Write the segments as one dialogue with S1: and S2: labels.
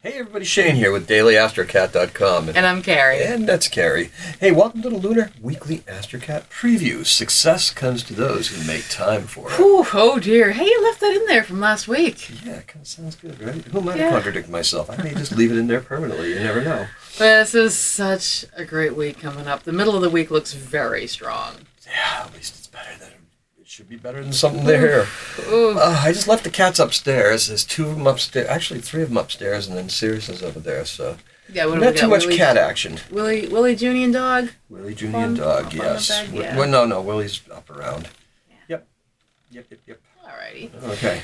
S1: Hey everybody, Shane here with DailyAstroCat.com.
S2: And I'm Carrie.
S1: And that's Carrie. Hey, welcome to the Lunar Weekly AstroCat Preview. Success comes to those who make time for it.
S2: Whew, oh dear. Hey, you left that in there from last week.
S1: Yeah, it kind of sounds good, right? Who am I to contradict myself? I may just leave it in there permanently. You never know.
S2: This is such a great week coming up. The middle of the week looks very strong.
S1: Yeah, at least it's better than... It should be better than something there. I just left the cats upstairs. There's two of them upstairs. Actually, three of them upstairs, and then Sirius is over there, so...
S2: Yeah, what
S1: not too much cat action.
S2: Willie Junie and Dog?
S1: Willie Junie and Dog, yes.
S2: Yeah.
S1: Well, no, Willie's up around.
S2: Yeah.
S1: Yep.
S2: Alrighty.
S1: Okay.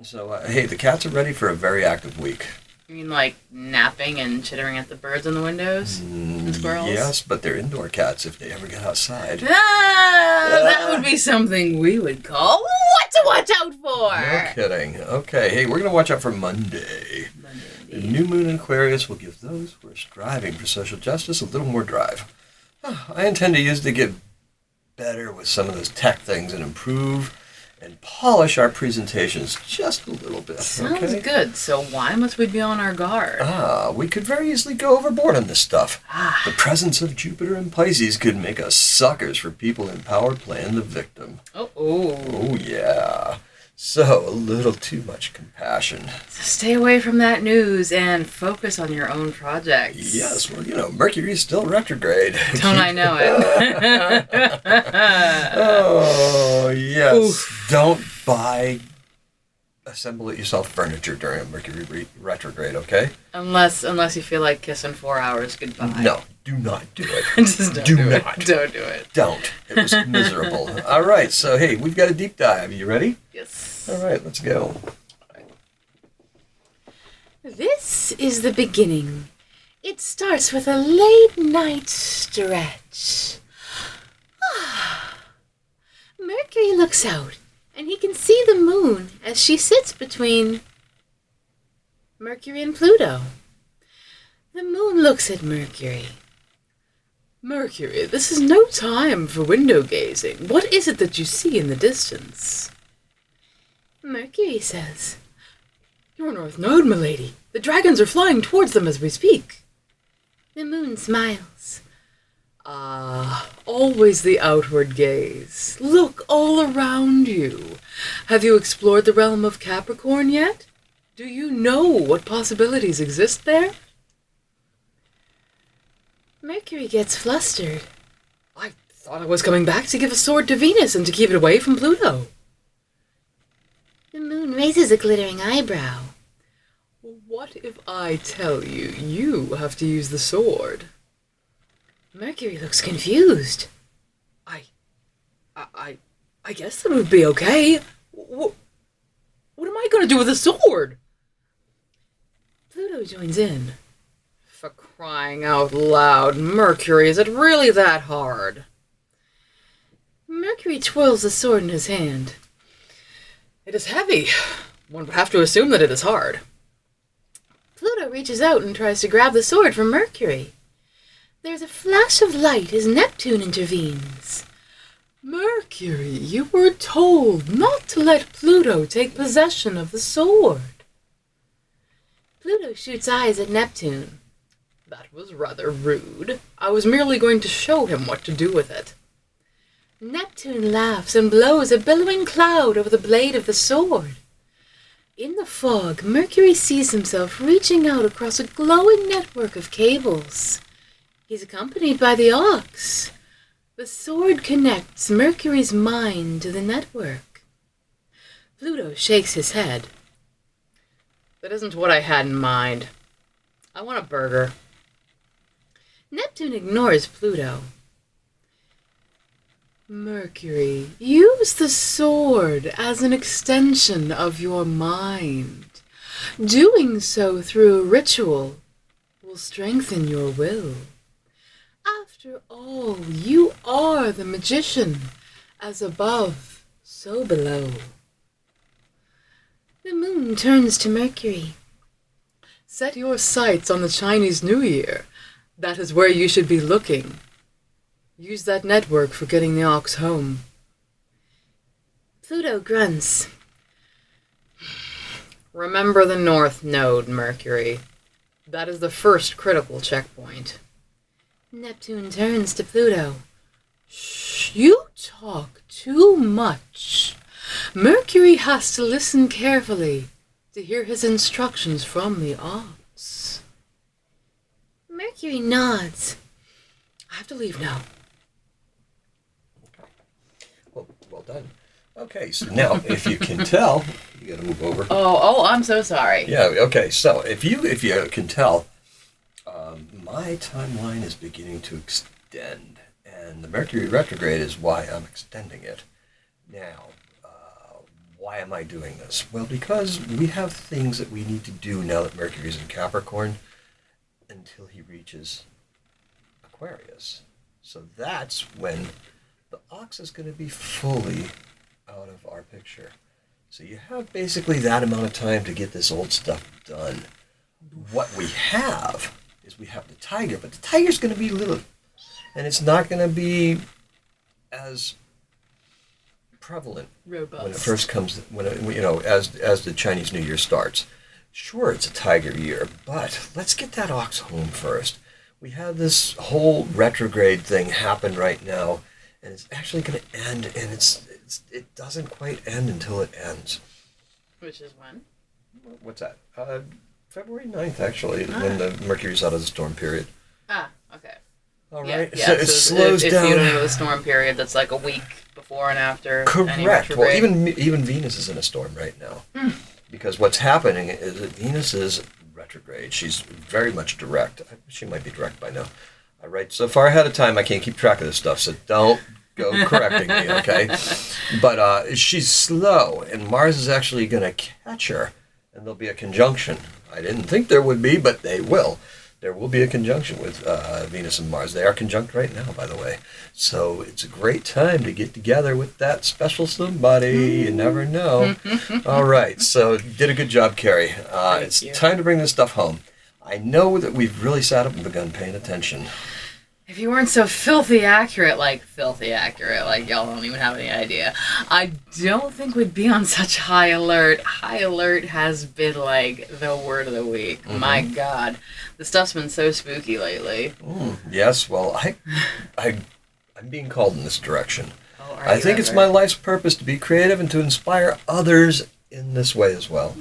S1: So, hey, the cats are ready for a very active week.
S2: You mean like napping and chittering at the birds in the windows? And squirrels?
S1: Yes, but they're indoor cats if they ever get outside.
S2: That would be something we would call what to watch out for!
S1: No kidding. Okay, hey, we're going to watch out for Monday. The new moon in Aquarius will give those who are striving for social justice a little more drive. I intend to use it to get better with some of those tech things and improve and polish our presentations just a little bit.
S2: Sounds good. So why must we be on our guard?
S1: We could very easily go overboard on this stuff. The presence of Jupiter in Pisces could make us suckers for people in power playing the victim. Oh, yeah. So, a little too much compassion.
S2: So stay away from that news and focus on your own projects.
S1: Yes, well, Mercury's still retrograde.
S2: Don't I know it?
S1: Oh, yes.
S2: Oof.
S1: Don't buy assemble-it-yourself furniture during a Mercury retrograde, okay?
S2: Unless you feel like kissing 4 hours goodbye.
S1: No, do not do it.
S2: Just don't do it. Don't do it.
S1: Don't. It was miserable. All right, so hey, we've got a deep dive. You ready?
S2: Yes.
S1: All right, let's go.
S3: This is the beginning. It starts with a late night stretch. Mercury looks out, and he can see the moon as she sits between Mercury and Pluto. The moon looks at Mercury.
S2: Mercury, this is no time for window gazing. What is it that you see in the distance?
S3: Mercury says,
S2: Your North Node, milady. The dragons are flying towards them as we speak.
S3: The moon smiles.
S2: Always the outward gaze. Look all around you. Have you explored the realm of Capricorn yet? Do you know what possibilities exist there?
S3: Mercury gets flustered.
S2: I thought I was coming back to give a sword to Venus and to keep it away from Pluto.
S3: The moon raises a glittering eyebrow.
S2: What if I tell you you have to use the sword?
S3: Mercury looks confused.
S2: I guess that would be okay. What am I going to do with a sword?
S3: Pluto joins in.
S2: For crying out loud, Mercury, is it really that hard?
S3: Mercury twirls the sword in his hand.
S2: It is heavy. One would have to assume that it is hard.
S3: Pluto reaches out and tries to grab the sword from Mercury. There's a flash of light as Neptune intervenes.
S2: Mercury, you were told not to let Pluto take possession of the sword.
S3: Pluto shoots eyes at Neptune.
S2: That was rather rude. I was merely going to show him what to do with it.
S3: Neptune laughs and blows a billowing cloud over the blade of the sword. In the fog, Mercury sees himself reaching out across a glowing network of cables. He's accompanied by the ox. The sword connects Mercury's mind to the network. Pluto shakes his head.
S2: That isn't what I had in mind. I want a burger.
S3: Neptune ignores Pluto.
S2: Mercury, use the sword as an extension of your mind. Doing so through a ritual will strengthen your will. After all, you are the magician, as above, so below.
S3: The moon turns to Mercury.
S2: Set your sights on the Chinese New Year. That is where you should be looking. Use that network for getting the ox home.
S3: Pluto grunts.
S2: Remember the North Node, Mercury. That is the first critical checkpoint.
S3: Neptune turns to Pluto.
S2: Shh, you talk too much. Mercury has to listen carefully to hear his instructions from the ox.
S3: Mercury nods.
S2: I have to leave now.
S1: Well done. Okay, so now, if you can tell, you got to move over.
S2: Oh, I'm so sorry.
S1: Yeah, okay, so if you can tell, my timeline is beginning to extend, and the Mercury retrograde is why I'm extending it. Now, why am I doing this? Well, because we have things that we need to do now that Mercury's in Capricorn until he reaches Aquarius. So that's when the ox is going to be fully out of our picture. So you have basically that amount of time to get this old stuff done. What we have is we have the tiger, but the tiger's going to be little, and it's not going to be as prevalent
S2: Robust.
S1: when it first comes, as the Chinese New Year starts. Sure, it's a tiger year, but let's get that ox home first. We have this whole retrograde thing happen right now, and it's actually going to end, and it doesn't quite end until it ends.
S2: Which is when?
S1: What's that? February 9th, actually, when the Mercury's out of the storm period.
S2: Okay.
S1: All right.
S2: Yeah,
S1: So it slows
S2: if
S1: down.
S2: If you don't know the storm period, that's like a week before and after. Any
S1: Correct. Well,
S2: retrograde.
S1: even Venus is in a storm right now. Because what's happening is that Venus is retrograde. She's very much direct. She might be direct by now. I write so far ahead of time, I can't keep track of this stuff, so don't go correcting me, okay? But she's slow, and Mars is actually going to catch her, and there'll be a conjunction. I didn't think there would be, but they will. There will be a conjunction with Venus and Mars. They are conjunct right now, by the way. So it's a great time to get together with that special somebody. You never know. All right. So you did a good job, Carrie. It's time to bring this stuff home. I know that we've really sat up and begun paying attention.
S2: If you weren't so filthy accurate, like y'all don't even have any idea, I don't think we'd be on such high alert. High alert has been like the word of the week. My God, the stuff's been so spooky lately.
S1: Yes, well, I'm being called in this direction.
S2: Oh,
S1: I think it's my life's purpose to be creative and to inspire others in this way as well.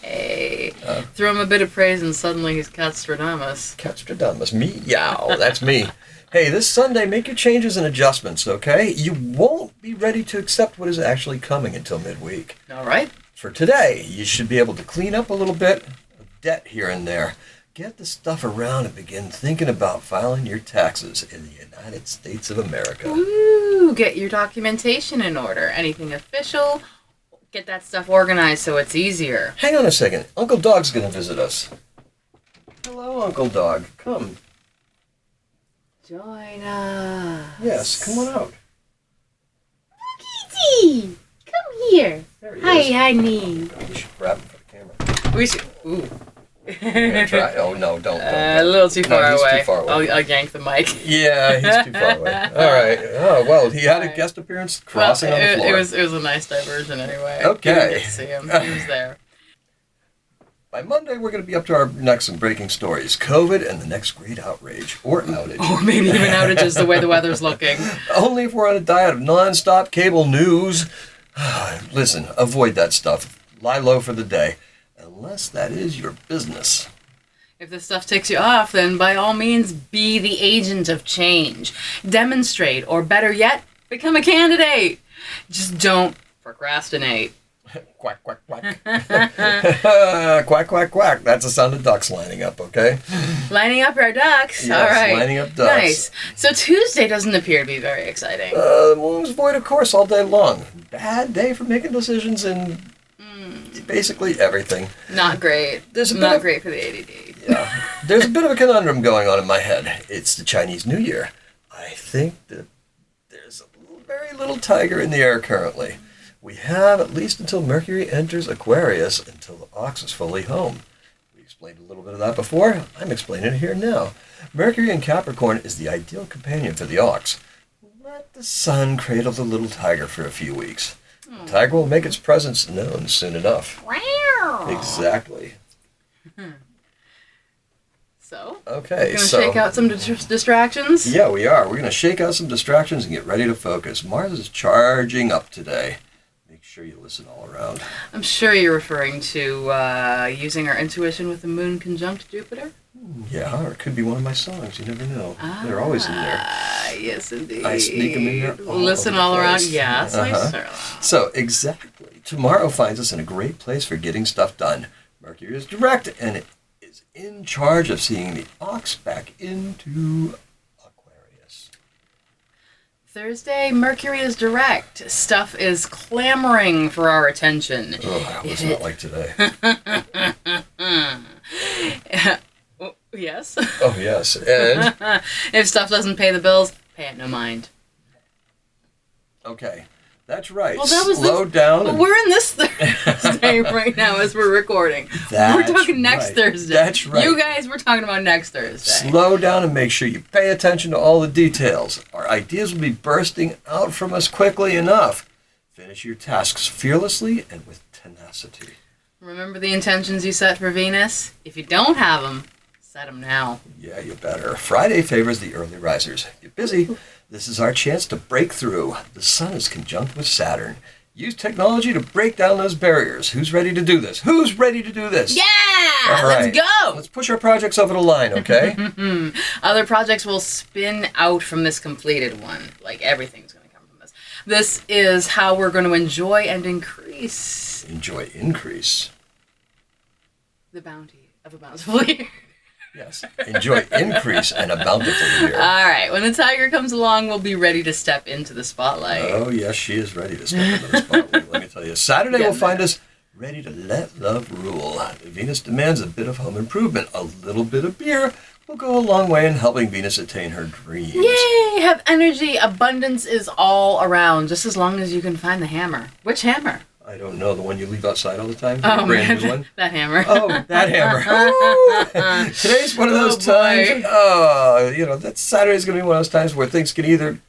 S2: Hey, throw him a bit of praise and suddenly he's Catstradamus.
S1: Catstradamus, me, yow, that's me. Hey, this Sunday, make your changes and adjustments, okay? You won't be ready to accept what is actually coming until midweek.
S2: All right.
S1: For today, you should be able to clean up a little bit of debt here and there. Get the stuff around and begin thinking about filing your taxes in the United States of America.
S2: Ooh, get your documentation in order. Anything official, get that stuff organized so it's easier.
S1: Hang on a second. Uncle Dog's going to visit us. Hello, Uncle Dog. Come.
S2: Join us.
S1: Yes, come on out.
S3: Kitty, come here.
S1: There he
S3: Hi,
S1: is.
S3: honey.
S1: We should grab him for the camera.
S2: We should. Ooh.
S1: Yeah, try. Oh, no, don't.
S2: A little too far
S1: he's
S2: away.
S1: too far away.
S2: I'll yank the mic.
S1: Yeah, he's too far away. All right. Oh, well, he had a guest appearance crossing on the floor.
S2: It was a nice diversion anyway.
S1: Okay.
S2: You didn't get to see him. He was there.
S1: By Monday, we're going to be up to our necks in breaking stories. COVID and the next great outrage. Or outage.
S2: Or maybe even outages the way the weather's looking.
S1: Only if we're on a diet of non-stop cable news. Listen, avoid that stuff. Lie low for the day. Unless that is your business.
S2: If this stuff ticks you off, then by all means be the agent of change. Demonstrate, or better yet, become a candidate. Just don't procrastinate.
S1: Quack, quack, quack. Quack, quack, quack. That's the sound of ducks lining up, okay?
S2: Lining up our ducks.
S1: Yes,
S2: All right.
S1: lining up ducks.
S2: Nice. So Tuesday doesn't appear to be very exciting.
S1: The moon's void of course all day long. Bad day for making decisions in basically everything.
S2: Not great.
S1: There's a bit
S2: Not
S1: of-
S2: great for the ADD.
S1: Yeah. There's a bit of a conundrum going on in my head. It's the Chinese New Year. I think that there's a very little tiger in the air currently. We have at least until Mercury enters Aquarius until the ox is fully home. We explained a little bit of that before. I'm explaining it here now. Mercury in Capricorn is the ideal companion for the ox. Let the sun cradle the little tiger for a few weeks. The tiger will make its presence known soon enough. Exactly.
S3: So?
S1: Okay,
S3: We're going to shake out some distractions?
S1: Yeah, we are. We're going to shake out some distractions and get ready to focus. Mars is charging up today. Make sure you listen all around.
S3: I'm sure you're referring to using our intuition with the moon conjunct Jupiter?
S1: Yeah, or it could be one of my songs. You never know. They're always in there.
S3: Yes, indeed.
S1: I sneak them in there.
S3: Listen all around. Yes, I certainly.
S1: So, exactly. Tomorrow finds us in a great place for getting stuff done. Mercury is direct, and it is in charge of seeing the ox back into Aquarius.
S3: Thursday, Mercury is direct. Stuff is clamoring for our attention.
S1: Oh, what's not like today?
S3: Yes.
S1: Oh, yes. And?
S3: If stuff doesn't pay the bills, pay it no mind.
S1: Okay. That's right.
S3: Well, that was
S1: Slow down.
S3: Well, we're in this Thursday right now as we're recording. We're talking next Thursday.
S1: That's right.
S3: You guys, we're talking about next Thursday.
S1: Slow down and make sure you pay attention to all the details. Our ideas will be bursting out from us quickly enough. Finish your tasks fearlessly and with tenacity.
S3: Remember the intentions you set for Venus? If you don't have them, set them now.
S1: Yeah, you better. Friday favors the early risers. Get busy. This is our chance to break through. The sun is conjunct with Saturn. Use technology to break down those barriers. Who's ready to do this? Who's ready to do this?
S3: Yeah!
S1: All right.
S3: Let's go!
S1: Let's push our projects over the line, okay?
S3: Other projects will spin out from this completed one. Like, everything's going to come from this. This is how we're going to enjoy and increase
S1: Increase.
S3: the bounty of a bountiful year.
S1: Yes. Enjoy increase and a bountiful year.
S3: All right. When the tiger comes along, we'll be ready to step into the spotlight.
S1: Oh, yes, she is ready to step into the spotlight. Let me tell you. Saturday will find us ready to let love rule. Venus demands a bit of home improvement. A little bit of beer will go a long way in helping Venus attain her dreams.
S3: Yay! Have energy. Abundance is all around, just as long as you can find the hammer. Which hammer?
S1: I don't know, the one you leave outside all the time?
S3: Oh,
S1: the brand
S3: man.
S1: new one?
S3: That hammer.
S1: Oh, that hammer. Ooh. Today's one of those times. That Saturday's going to be one of those times where things can either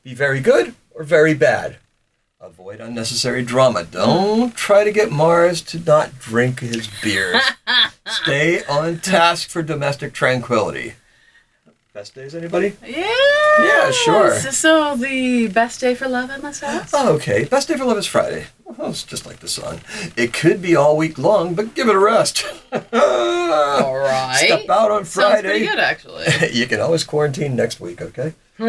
S1: be very good or very bad. Avoid unnecessary drama. Don't try to get Mars to not drink his beers. Stay on task for domestic tranquility. Best days, anybody?
S3: Yeah.
S1: Yeah, sure.
S3: So the best day for love, I must ask?
S1: Oh, okay. Best day for love is Friday. Well, it's just like the sun. It could be all week long, but give it a rest.
S3: All right.
S1: Step out on Friday.
S3: Sounds pretty good, actually.
S1: You can always quarantine next week, okay?
S3: So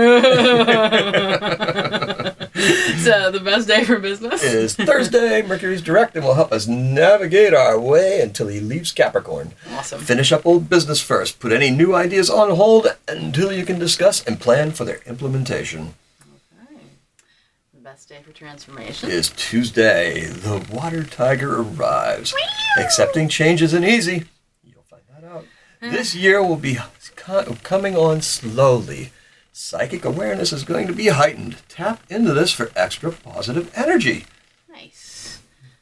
S3: the best day for business
S1: is Thursday. Mercury's direct and will help us navigate our way until he leaves Capricorn.
S3: Awesome.
S1: Finish up old business first. Put any new ideas on hold until you can discuss and plan for their implementation.
S3: Okay. The best day for transformation
S1: is Tuesday. The water tiger arrives. Accepting change isn't easy. You'll find that out. This year will be coming on slowly. Psychic awareness is going to be heightened. Tap into this for extra positive energy.
S3: Nice.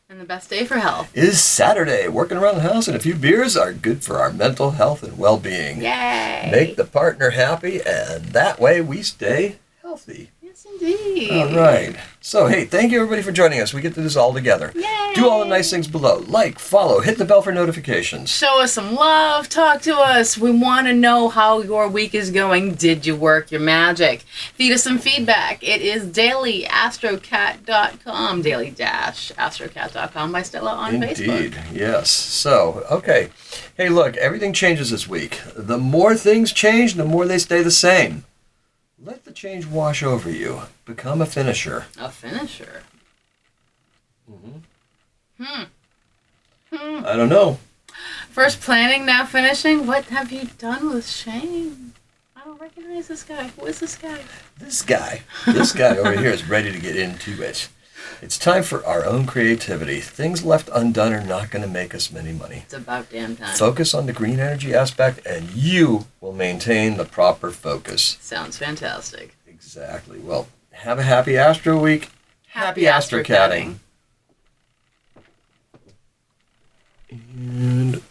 S3: And the best day for health
S1: is Saturday. Working around the house and a few beers are good for our mental health and well-being.
S3: Yay!
S1: Make the partner happy, and that way we stay healthy.
S3: Yes, indeed.
S1: All right. So, hey, thank you everybody for joining us. We get to do this all together.
S3: Yay!
S1: Do all the nice things below. Like, follow, hit the bell for notifications.
S3: Show us some love. Talk to us. We want to know how your week is going. Did you work your magic? Feed us some feedback. It is dailyastrocat.com. Daily-astrocat.com by Stella on Facebook.
S1: Indeed. Yes. So, okay. Hey, look, everything changes this week. The more things change, the more they stay the same. Let the change wash over you. Become a finisher.
S3: A finisher?
S1: I don't know.
S3: First planning, now finishing? What have you done with Shane? I don't recognize this guy. Who is this guy?
S1: This guy over here is ready to get into it. It's time for our own creativity. Things left undone are not going to make us any money.
S3: It's about damn time.
S1: Focus on the green energy aspect, and you will maintain the proper focus.
S3: Sounds fantastic.
S1: Exactly. Well, have a happy Astro Week. Happy Astrocatting. And